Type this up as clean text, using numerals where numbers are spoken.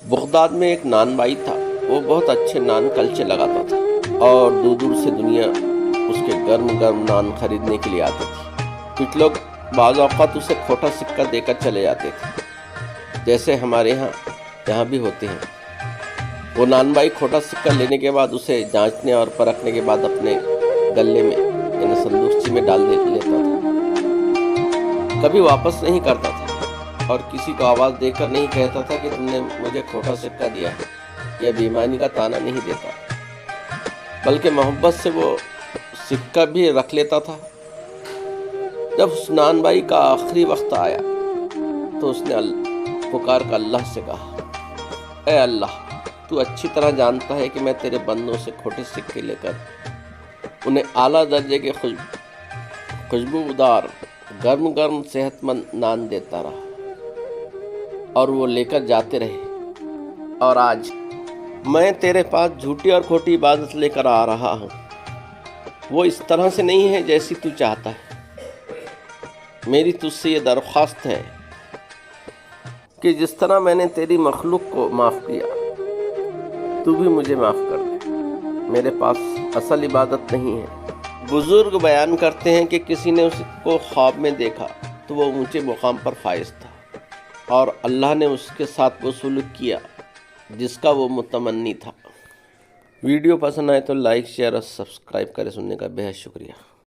Baghdad میں ایک naan by تھا، وہ بہت اچھے نان کلچے لگاتا تھا اور دور دور سے دنیا اس کے گرم گرم نان خریدنے کے لیے آتی تھی۔ کچھ لوگ بعض اوقات اسے کھوٹا سکہ دے کر چلے جاتے تھے، جیسے ہمارے یہاں بھی ہوتے ہیں۔ وہ نان بائی کھوٹا سکہ لینے کے بعد اسے جانچنے اور پرکھنے کے بعد اپنے گلے میں یعنی صندوقچی میں ڈال لیتا تھا، کبھی واپس نہیں کرتا تھا اور کسی کو آواز دے کر نہیں کہتا تھا کہ تم نے مجھے کھوٹا سکہ دیا ہے، یا بے ایمانی کا طعنہ نہیں دیتا، بلکہ محبت سے وہ سکہ بھی رکھ لیتا تھا۔ جب اس نان بائی کا آخری وقت آیا تو اس نے پکار کر اللہ سے کہا، اے اللہ، تو اچھی طرح جانتا ہے کہ میں تیرے بندوں سے کھوٹے سکے لے کر انہیں اعلیٰ درجے کے خوشبودار گرم گرم صحت مند نان دیتا رہا اور وہ لے کر جاتے رہے، اور آج میں تیرے پاس جھوٹی اور کھوٹی عبادت لے کر آ رہا ہوں۔ وہ اس طرح سے نہیں ہے جیسی تو چاہتا ہے۔ میری تجھ سے یہ درخواست ہے کہ جس طرح میں نے تیری مخلوق کو معاف کیا، تو بھی مجھے معاف کر دے۔ میرے پاس اصل عبادت نہیں ہے۔ بزرگ بیان کرتے ہیں کہ کسی نے اس کو خواب میں دیکھا تو وہ اونچے مقام پر فائز تھا، اور اللہ نے اس کے ساتھ وہ سلوک کیا جس کا وہ متمنی تھا۔ ویڈیو پسند آئے تو لائک، شیئر اور سبسکرائب کریں۔ سننے کا بہت شکریہ۔